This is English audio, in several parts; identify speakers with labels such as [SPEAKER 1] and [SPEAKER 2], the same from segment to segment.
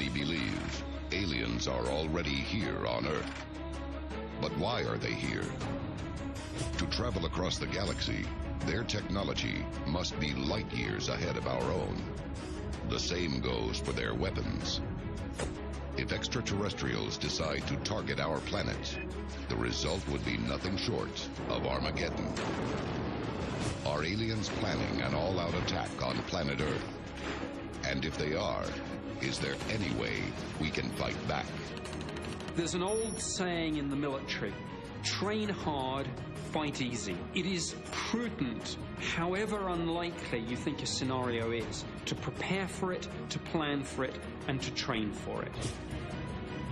[SPEAKER 1] Many believe aliens are already here on Earth. But why are they here? To travel across the galaxy, their technology must be light years ahead of our own. The same goes for their weapons. If extraterrestrials decide to target our planet, the result would be nothing short of Armageddon. Are aliens planning an all-out attack on planet Earth? And if they are, is there any way we can fight back?
[SPEAKER 2] There's an old saying in the military, train hard, fight easy. It is prudent, however unlikely you think a scenario is, to prepare for it, to plan for it, and to train for it.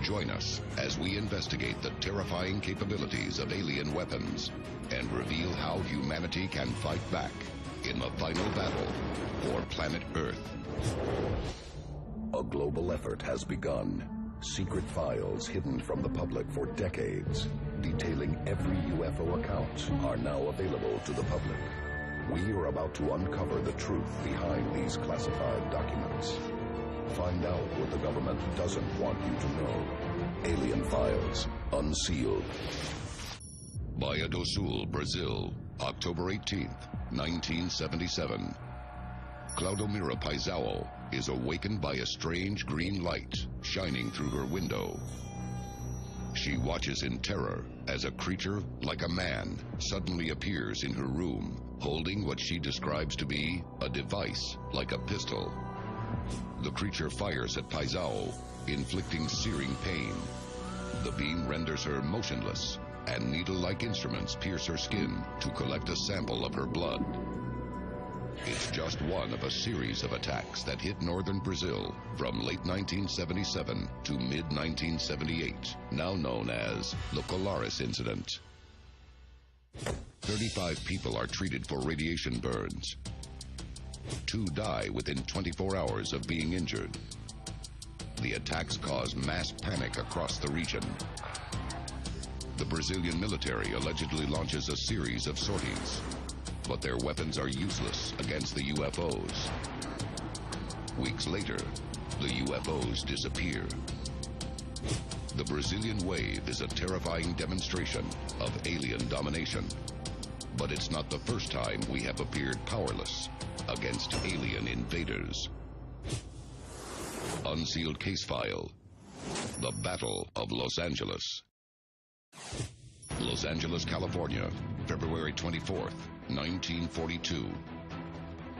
[SPEAKER 1] Join us as we investigate the terrifying capabilities of alien weapons and reveal how humanity can fight back in the final battle for planet Earth.
[SPEAKER 3] A global effort has begun. Secret files hidden from the public for decades, detailing every UFO account, are now available to the public. We are about to uncover the truth behind these classified documents. Find out what the government doesn't want you to know. Alien Files, Unsealed.
[SPEAKER 1] Baía do Sul, Brazil, October 18th, 1977. Claudomira Paisao is awakened by a strange green light shining through her window. She watches in terror as a creature like a man suddenly appears in her room, holding what she describes to be a device like a pistol. The creature fires at Paisao, inflicting searing pain. The beam renders her motionless, and needle-like instruments pierce her skin to collect a sample of her blood. It's just one of a series of attacks that hit northern Brazil from late 1977 to mid-1978, now known as the Colares Incident. 35 people are treated for radiation burns. 2 die within 24 hours of being injured. The attacks cause mass panic across the region. The Brazilian military allegedly launches a series of sorties, but their weapons are useless against the UFOs. Weeks later, the UFOs disappear. The Brazilian wave is a terrifying demonstration of alien domination. But it's not the first time we have appeared powerless against alien invaders. Unsealed Case File: The Battle of Los Angeles. Los Angeles, California, February 24th, 1942.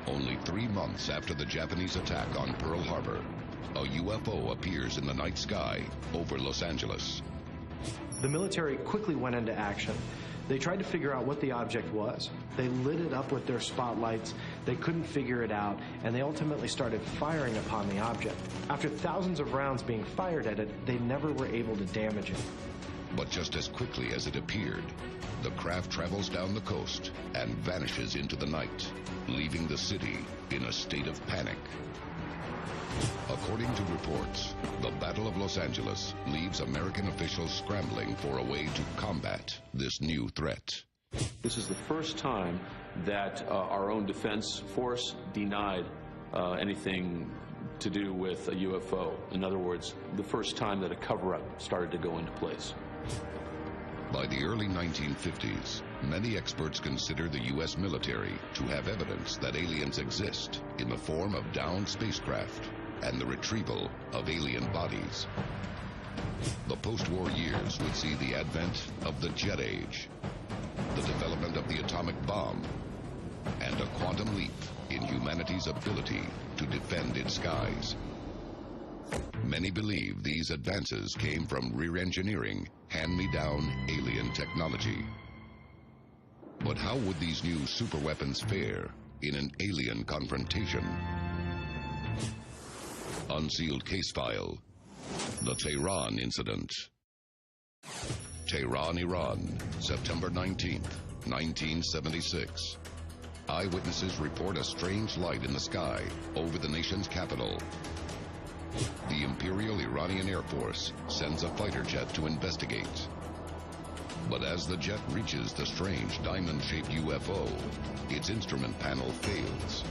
[SPEAKER 1] Only 3 months after the Japanese attack on Pearl Harbor, a UFO appears in the night sky over Los Angeles.
[SPEAKER 4] The military quickly went into action. They tried to figure out what the object was. They lit it up with their spotlights. They couldn't figure it out, and they ultimately started firing upon the object. After thousands of rounds being fired at it, they never were able to damage it.
[SPEAKER 1] But just as quickly as it appeared, the craft travels down the coast and vanishes into the night, leaving the city in a state of panic. According to reports, the Battle of Los Angeles leaves American officials scrambling for a way to combat this new threat.
[SPEAKER 5] This is the first time that our own defense force denied anything to do with a UFO. In other words, the first time that a cover-up started to go into place.
[SPEAKER 1] By the early 1950s, many experts consider the U.S. military to have evidence that aliens exist in the form of downed spacecraft and the retrieval of alien bodies. The post-war years would see the advent of the jet age, the development of the atomic bomb, and a quantum leap in humanity's ability to defend its skies. Many believe these advances came from re-engineering hand-me-down alien technology. But how would these new superweapons fare in an alien confrontation? Unsealed Case File: The Tehran Incident. Tehran, Iran, September 19th, 1976. Eyewitnesses report a strange light in the sky over the nation's capital. The Imperial Iranian Air Force sends a fighter jet to investigate. But as the jet reaches the strange diamond-shaped UFO, its instrument panel fails.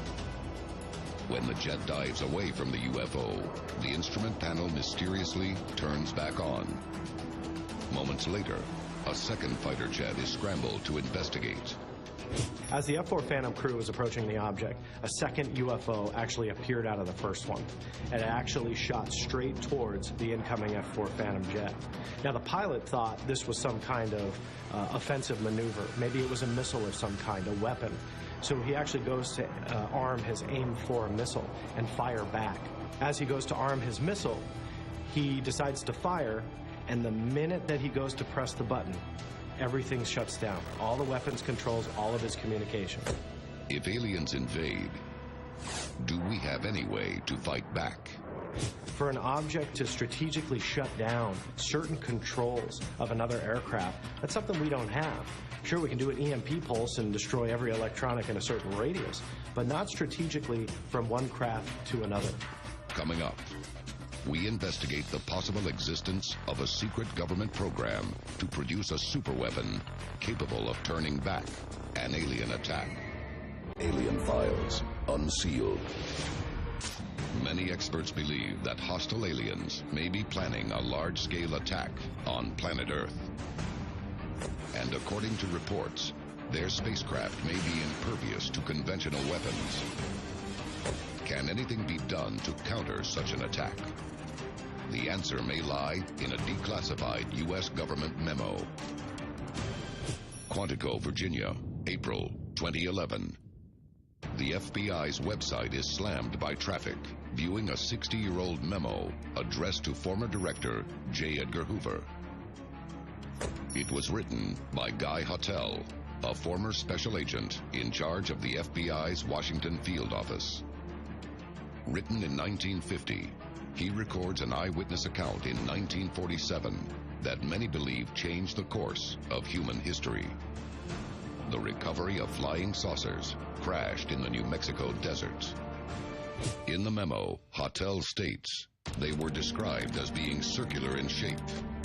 [SPEAKER 1] When the jet dives away from the UFO, the instrument panel mysteriously turns back on. Moments later, a second fighter jet is scrambled to investigate.
[SPEAKER 4] As the F-4 Phantom crew was approaching the object, a second UFO actually appeared out of the first one, and it actually shot straight towards the incoming F-4 Phantom jet. Now, the pilot thought this was some kind of offensive maneuver. Maybe it was a missile of some kind, a weapon. So he actually goes to arm his AIM-4 missile and fire back. As he goes to arm his missile, he decides to fire, and the minute that he goes to press the button, everything shuts down. All the weapons controls, all of his communication.
[SPEAKER 1] If aliens invade, do we have any way to fight back?
[SPEAKER 4] For an object to strategically shut down certain controls of another aircraft, that's something we don't have. Sure, we can do an EMP pulse and destroy every electronic in a certain radius, but not strategically from one craft to another.
[SPEAKER 1] Coming up, we investigate the possible existence of a secret government program to produce a superweapon capable of turning back an alien attack.
[SPEAKER 3] Alien Files, Unsealed.
[SPEAKER 1] Many experts believe that hostile aliens may be planning a large-scale attack on planet Earth. And according to reports, their spacecraft may be impervious to conventional weapons. Can anything be done to counter such an attack? The answer may lie in a declassified U.S. government memo. Quantico, Virginia, April 2011. The FBI's website is slammed by traffic, viewing a 60-year-old memo addressed to former director J. Edgar Hoover. It was written by Guy Hotel, a former special agent in charge of the FBI's Washington field office. Written in 1950, he records an eyewitness account in 1947 that many believe changed the course of human history. The recovery of flying saucers crashed in the New Mexico desert. In the memo, Hotel states they were described as being circular in shape,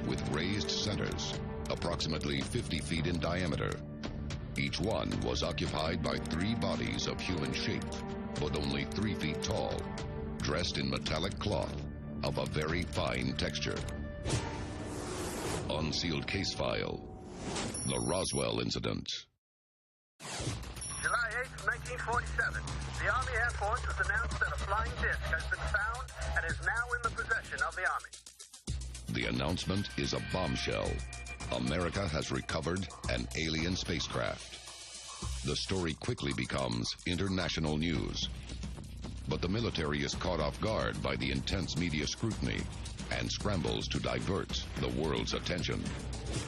[SPEAKER 1] with raised centers, approximately 50 feet in diameter. Each one was occupied by 3 bodies of human shape, but only 3 feet tall, dressed in metallic cloth of a very fine texture. Unsealed case file. The Roswell Incident.
[SPEAKER 6] July 8, 1947. The Army Air Force has announced that a flying disc has been found and is now in the possession of the Army.
[SPEAKER 1] The announcement is a bombshell. America has recovered an alien spacecraft. The story quickly becomes international news. But the military is caught off guard by the intense media scrutiny and scrambles to divert the world's attention.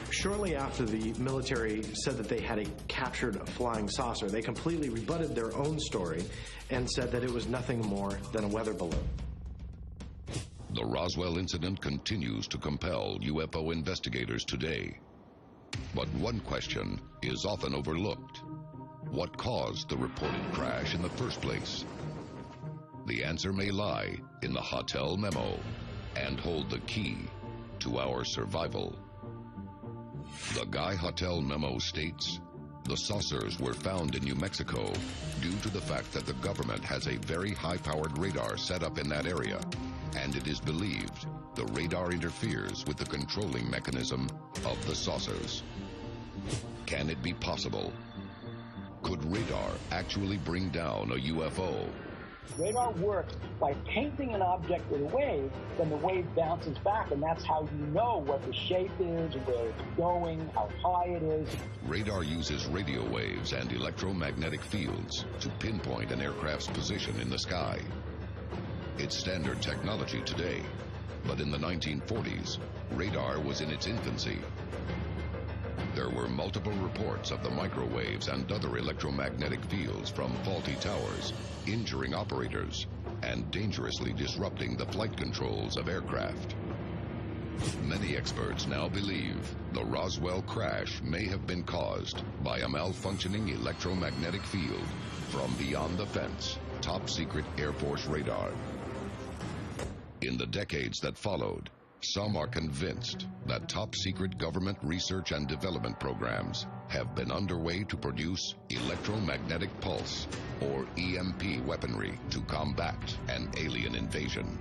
[SPEAKER 4] Shortly after the military said that they had captured a flying saucer, they completely rebutted their own story and said that it was nothing more than a weather balloon.
[SPEAKER 1] The Roswell incident continues to compel UFO investigators today. But one question is often overlooked. What caused the reported crash in the first place? The answer may lie in the Hotel memo and hold the key to our survival. The Guy Hotel memo states the saucers were found in New Mexico due to the fact that the government has a very high-powered radar set up in that area, and it is believed the radar interferes with the controlling mechanism of the saucers. Can it be possible? Could radar actually bring down a UFO?
[SPEAKER 7] Radar works by painting an object with a wave, then the wave bounces back, and that's how you know what the shape is, where it's going, how high it is.
[SPEAKER 1] Radar uses radio waves and electromagnetic fields to pinpoint an aircraft's position in the sky. It's standard technology today, but in the 1940s, radar was in its infancy. There were multiple reports of the microwaves and other electromagnetic fields from faulty towers, injuring operators and dangerously disrupting the flight controls of aircraft. Many experts now believe the Roswell crash may have been caused by a malfunctioning electromagnetic field from beyond the fence, top-secret Air Force radar. In the decades that followed, some are convinced that top-secret government research and development programs have been underway to produce electromagnetic pulse, or EMP weaponry, to combat an alien invasion.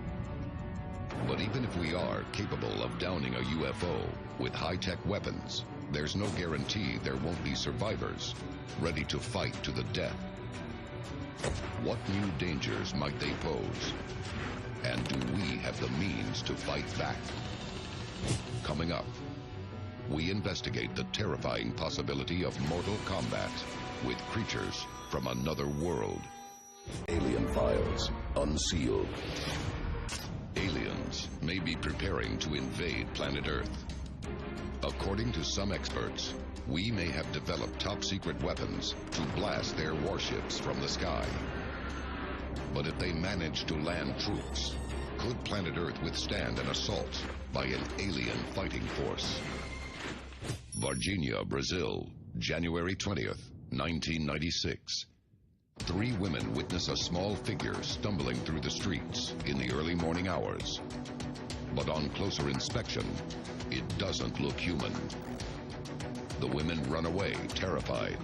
[SPEAKER 1] But even if we are capable of downing a UFO with high-tech weapons, there's no guarantee there won't be survivors ready to fight to the death. What new dangers might they pose? And do we have the means to fight back? Coming up, we investigate the terrifying possibility of mortal combat with creatures from another world.
[SPEAKER 3] Alien Files, Unsealed.
[SPEAKER 1] Aliens may be preparing to invade planet Earth. According to some experts, we may have developed top-secret weapons to blast their warships from the sky. But if they manage to land troops, could planet Earth withstand an assault by an alien fighting force? Varginha, Brazil, January 20th, 1996. 3 women witness a small figure stumbling through the streets in the early morning hours. But on closer inspection, it doesn't look human. The women run away, terrified,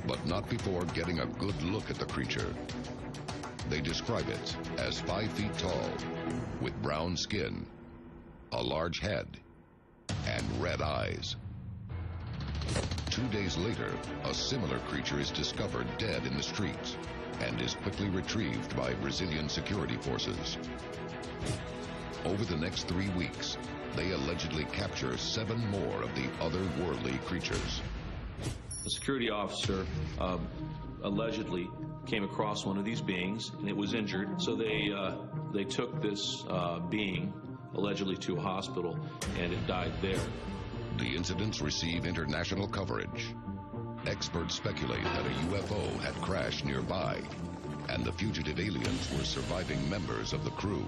[SPEAKER 1] but not before getting a good look at the creature. They describe it as 5 feet tall, with brown skin, a large head, and red eyes. 2 days later, a similar creature is discovered dead in the streets and is quickly retrieved by Brazilian security forces. Over the next 3 weeks, they allegedly capture 7 more of the otherworldly creatures.
[SPEAKER 5] The security officer allegedly came across one of these beings, and it was injured. So they took this being allegedly to a hospital, and it died there.
[SPEAKER 1] The incidents receive international coverage. Experts speculate that a UFO had crashed nearby, and the fugitive aliens were surviving members of the crew.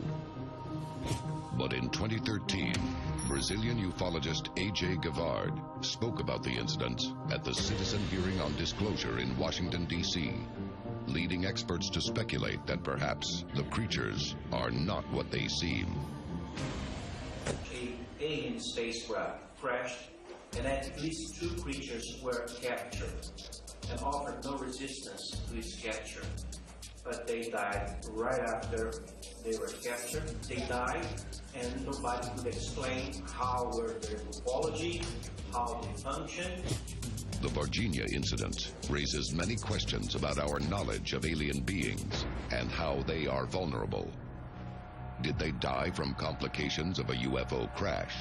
[SPEAKER 1] But in 2013, Brazilian ufologist A.J. Gavard spoke about the incident at the Citizen Hearing on Disclosure in Washington, D.C., leading experts to speculate that perhaps the creatures are not what they seem.
[SPEAKER 8] An alien spacecraft crashed, and at least 2 creatures were captured and offered no resistance to its capture. But they died right after they were captured. They died, and nobody could explain how were their morphology, how they functioned.
[SPEAKER 1] The Varginha incident raises many questions about our knowledge of alien beings and how they are vulnerable. Did they die from complications of a UFO crash?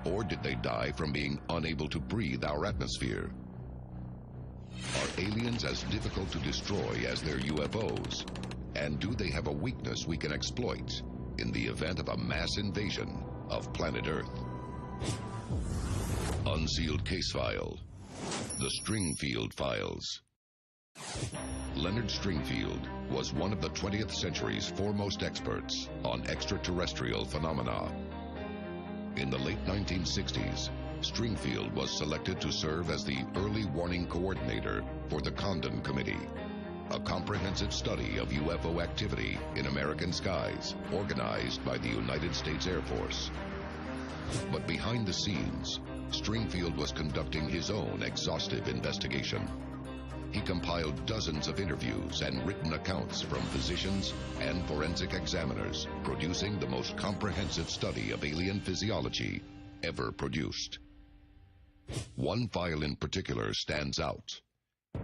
[SPEAKER 1] Or did they die from being unable to breathe our atmosphere? Are aliens as difficult to destroy as their UFOs? And do they have a weakness we can exploit in the event of a mass invasion of planet Earth? Unsealed Case File. The Stringfield Files. Leonard Stringfield was one of the 20th century's foremost experts on extraterrestrial phenomena. In the late 1960s, Stringfield was selected to serve as the early warning coordinator for the Condon Committee, a comprehensive study of UFO activity in American skies organized by the United States Air Force. But behind the scenes, Stringfield was conducting his own exhaustive investigation. He compiled dozens of interviews and written accounts from physicians and forensic examiners, producing the most comprehensive study of alien physiology ever produced. One file in particular stands out: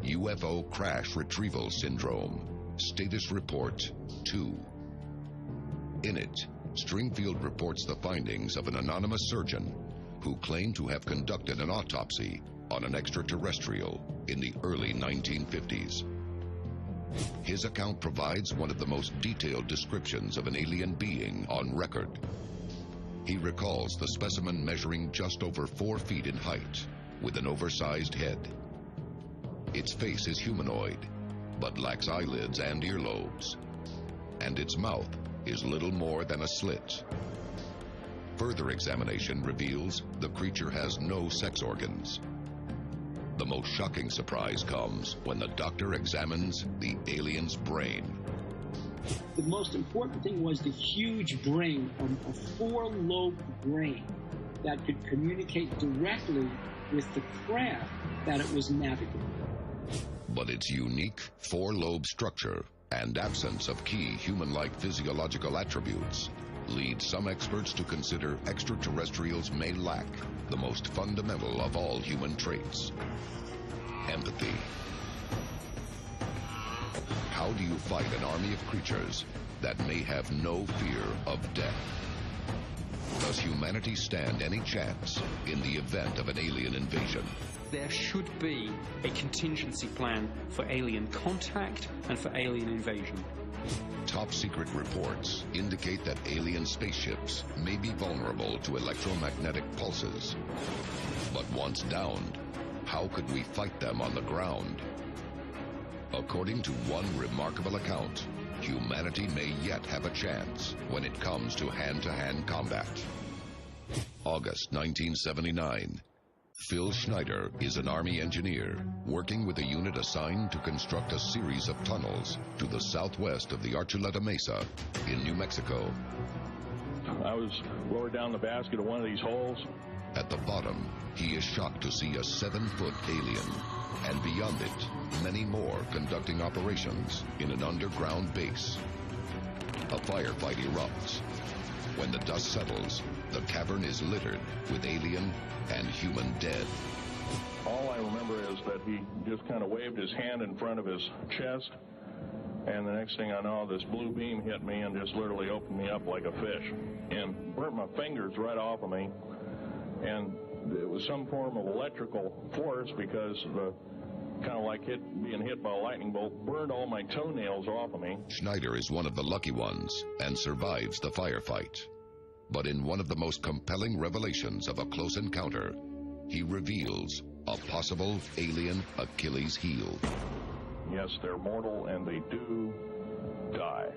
[SPEAKER 1] UFO Crash Retrieval Syndrome, Status Report 2. In it, Stringfield reports the findings of an anonymous surgeon who claimed to have conducted an autopsy on an extraterrestrial in the early 1950s. His account provides one of the most detailed descriptions of an alien being on record. He recalls the specimen measuring just over 4 feet in height, with an oversized head. Its face is humanoid, but lacks eyelids and earlobes, and its mouth is little more than a slit. Further examination reveals the creature has no sex organs. The most shocking surprise comes when the doctor examines the alien's brain.
[SPEAKER 9] The most important thing was the huge brain, a four-lobed brain that could communicate directly with the craft that it was navigating.
[SPEAKER 1] But its unique four-lobe structure and absence of key human-like physiological attributes lead some experts to consider extraterrestrials may lack the most fundamental of all human traits: empathy. How do you fight an army of creatures that may have no fear of death? Does humanity stand any chance in the event of an alien invasion?
[SPEAKER 2] There should be a contingency plan for alien contact and for alien invasion.
[SPEAKER 1] Top secret reports indicate that alien spaceships may be vulnerable to electromagnetic pulses. But once downed, how could we fight them on the ground? According to one remarkable account, humanity may yet have a chance when it comes to hand-to-hand combat. August 1979. Phil Schneider is an Army engineer working with a unit assigned to construct a series of tunnels to the southwest of the Archuleta Mesa in New Mexico.
[SPEAKER 10] I was lowered down the basket of one of these holes.
[SPEAKER 1] At the bottom, he is shocked to see a 7-foot alien, and beyond it, many more conducting operations in an underground base. A firefight erupts. When the dust settles, the cavern is littered with alien and human dead.
[SPEAKER 10] All I remember is that he just kind of waved his hand in front of his chest, and the next thing I know, this blue beam hit me and just literally opened me up like a fish and burnt my fingers right off of me. And it was some form of electrical force, because the kind of like being hit by a lightning bolt burned all my toenails off of me.
[SPEAKER 1] Schneider is one of the lucky ones and survives the firefight. But in one of the most compelling revelations of a close encounter, he reveals a possible alien Achilles heel.
[SPEAKER 10] Yes, they're mortal and they do die.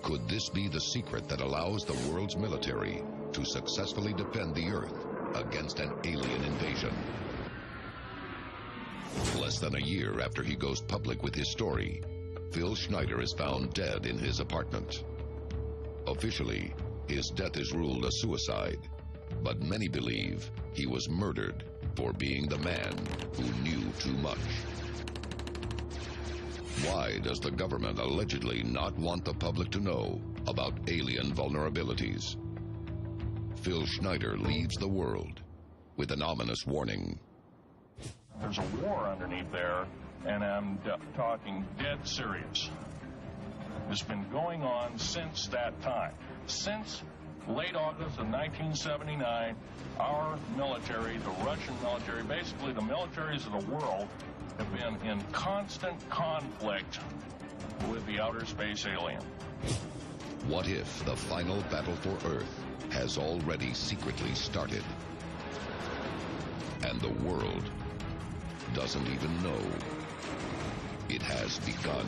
[SPEAKER 1] Could this be the secret that allows the world's military to successfully defend the Earth against an alien invasion? Less than a year after he goes public with his story, Phil Schneider is found dead in his apartment. Officially, his death is ruled a suicide, but many believe he was murdered for being the man who knew too much. Why does the government allegedly not want the public to know about alien vulnerabilities? Phil Schneider leaves the world with an ominous warning.
[SPEAKER 10] There's a war underneath there, and I'm talking dead serious. It's been going on since that time. Since late August of 1979, our military, the Russian military, basically the militaries of the world, have been in constant conflict with the outer space alien.
[SPEAKER 1] What if the final battle for Earth has already secretly started, and the world doesn't even know it has begun?